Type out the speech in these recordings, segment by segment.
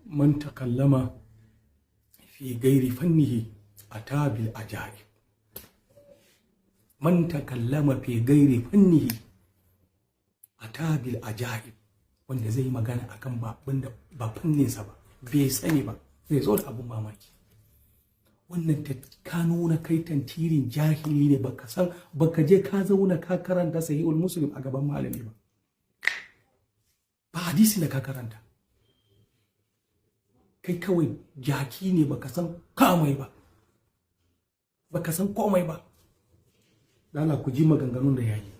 man takallama fi gairi fannihi ata bil ajaib. Man takallama fi gairi fannihi ata bil ajaib. Wanda zai magana akan ba fanninsa ba, bai sani ba, zai zo da abun mamaki. Wannan ka nuna kai tantirin jahili ne, baka san, baka je ka zauna ka karanta sahihul muslim a gaban malami ba, ba hadisi da ka karanta. Kai kawai jaki ne, baka san komai ba, baka san komai ba. Dala ku ji maganganun da yayi.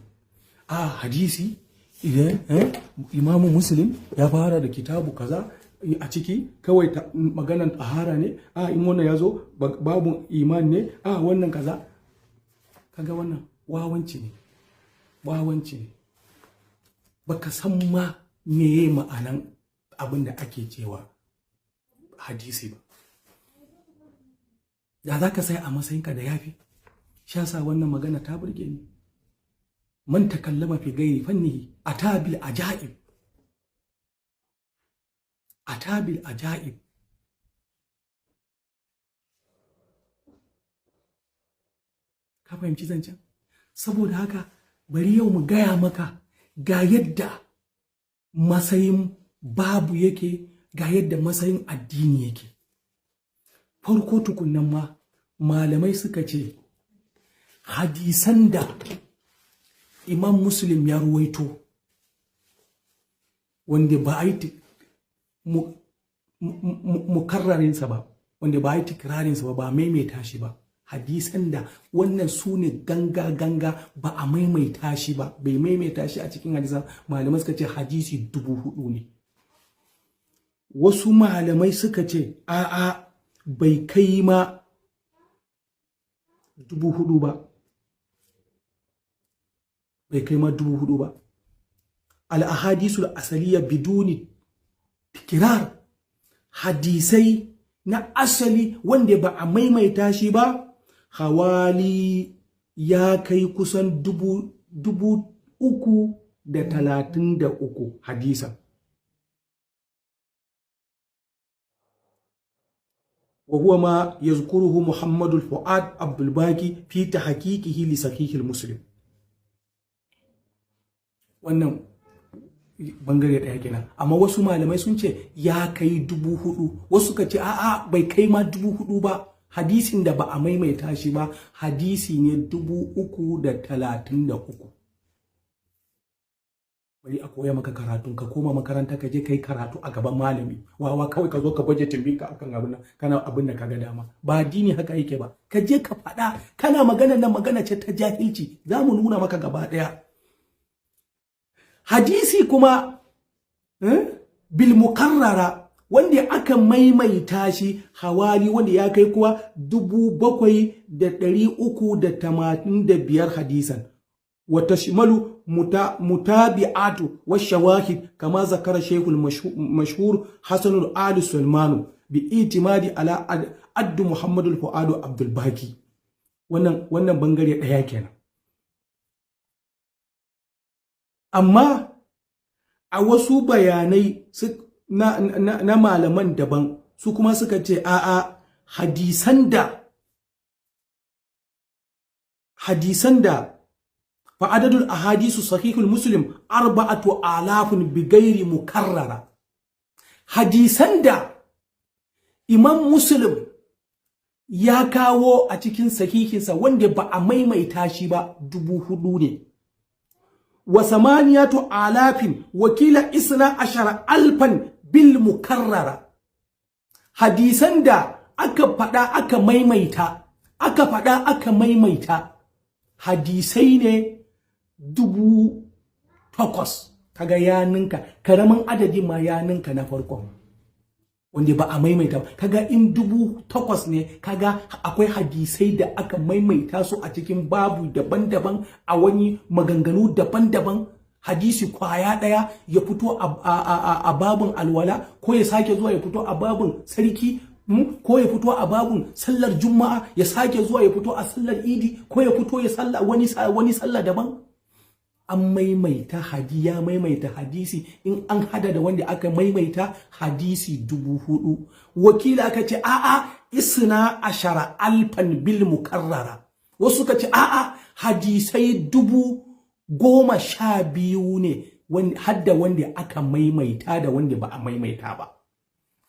Hadisi idan imamu muslim ya fara da kitabu kaza, a ciki kawai maganan tahara ne, in wannan ya zo babun iman ne, wannan kaza. Kaga wannan wawanci ne, baka san ma meye ma'anan abin da ake cewa hadisi ba. Da za ka sai a matsayinka da yafi, sha sa wannan magana ta burge ni. Man takallama fi gairi fannihi atabil ajaib. Atabil ajaib. Ka fahimci zancen? Saboda haka bari yau mu gaya maka ga yadda matsayin babu yake, ga yadda matsayin addini yake. Farko tukunnan ma malamai suka ce hadisan da Imam Muslim ya ruwaito wanda ba a yi mukarrarinsa ba, wanda ba a yi tikirarinsa ba, ba maimaita shi ba, hadisan da wannan su ne ganga ba a maimaita shi ba, bai maimaita shi a cikin hadisan, malamai suka ce hadisi 4,000 ne. Wasu malamai suka ce bai kai ma 4,000 ba, bai kai ma 4,000 ba. Al-ahadisul asaliya biduni tikirar, hadisai na asali wanda ba a maimaita shi ba, hawali ya kai kusan 333 hadisan. وهو ما يذكره محمد الفؤاد عبد الباقي في تحقيقه لصحيح المسلم. wannan bangare daya kenan, amma wasu malamai sun ce ya kai 4,000, wasu suka ce bai kai ma 4,000 ba. Hadisin da ba a maimaita shi ba hadisi ne 333. Bari a koya maka karatun, ka koma makaranta ka je kai karatu a gaban malami. Wawa kawai ka zo ka baje timbinka akan abin nan, kana abin da kaga dama. Ba dini haka yake ba. Ka je ka faɗa, kana magana nan magana ce ta jahilci. Za mu nuna maka gaba ɗaya. Hadisi kuma bil mukarrara wanda aka maimaita shi hawali wanda ya kai kuwa 7,385 hadisan. وتشمل متابعات والشواهد كما ذكر الشيخ المشهور حسن آل سلمان باعتماد على عد محمد الفؤاد عبد الباقي. wannan bangare daya kenan. Amma a wasu bayanai na malaman daban su kuma suka ce hadisan da فعدد الأحاديث صحيح المسلم 4,000 بغير مكررة. حديثاً دا إمام مسلم ya kawo a cikin sahihinsa wanda ba a maimaita shi ba 4,000 ne. Wa 8,000 wakila 12,000 bil mukarrara. Hadisan da aka faɗa aka maimaita hadisai ne 8,000. Kaga ya ninka, karamin adadi ma ya ninka na farkon wanda ba a maimaita. Kaga in 8,000 ne, kaga akwai hadisai da aka maimaita su a cikin babu daban-daban, a wani maganganu daban-daban. Hadisi kwaya daya ya fito a babun alwala, ko ya sake zuwa ya fito a babun sarki, ko ya fito a babun sallar juma'a, ya sake zuwa ya fito a sallar idi, ko ya fito ya salla wani sallah daban. an maimaita ya maimaita hadisi in an hada da wanda aka maimaita hadisi 4000. Wakila aka ce a'a isna ashara alfan bil mukarrara, wasu ka ce a'a hadisai 10012 ne hadda wanda aka maimaita da wanda ba a maimaita ba.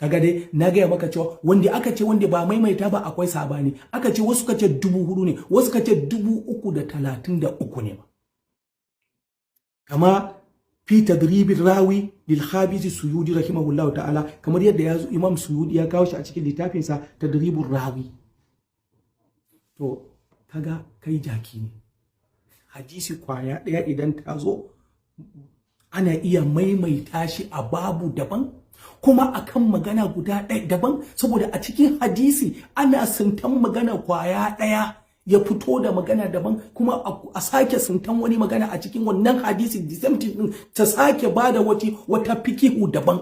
Kaga dai na gaya maka cewa wanda aka ce wanda ba maimaita ba akwai sabani, aka ce wasu ka ce 4000 ne, wasu ka ce 333 ne ba. Kama fi tadribir rawi lil khabisi Suyudi rahimahullah ta'ala, kamar yadda ya zo Imam Suyudi ya kawo shi a cikin littafinsa tadribur rawi. To kaga kai jaki ne, hadisi kwaya daya idan ta zo ana iya maimaita shi a babu daban kuma akan magana guda ɗaya daban, saboda a cikin hadisi ana sintan magana kwaya ɗaya ya fito da magana daban, kuma a sake sintan wani magana a cikin wannan hadisi the same thing ta sake bada wata fikihu daban.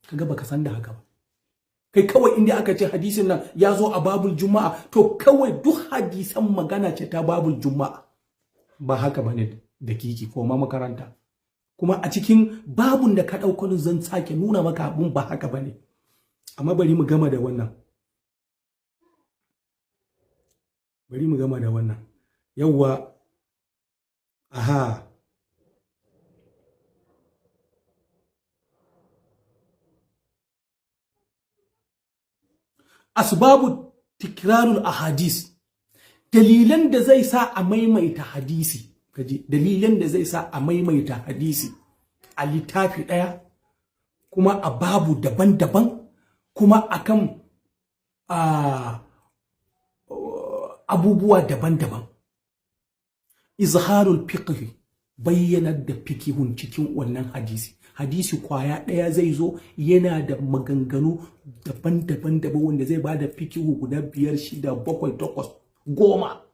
Kaga baka san da haka ba, kai kawai inda aka ce hadisin nan ya zo a babul juma'a to kawai duk hadisan magana ce ta babul juma'a. Ba haka bane da kiki ko ma makaranta, kuma a cikin babun da ka ɗauko zan sake nuna maka abun ba haka bane. Amma bari mu gama da wannan, yawwa. Aha, asbabu tikrarul ahadis, dalilan da zai sa a maimaita hadisi. Kaji dalilan da zai sa a maimaita hadisi a littafi ɗaya kuma a babu daban-daban kuma akan abubuwa daban-daban. Izharul fiqh, bayyanar da fikihun cikin wannan hadisi kwaya ɗaya zai zo yana da maganganu daban-daban wanda zai bada fikihu guda 5, 6, 7, 8, 10.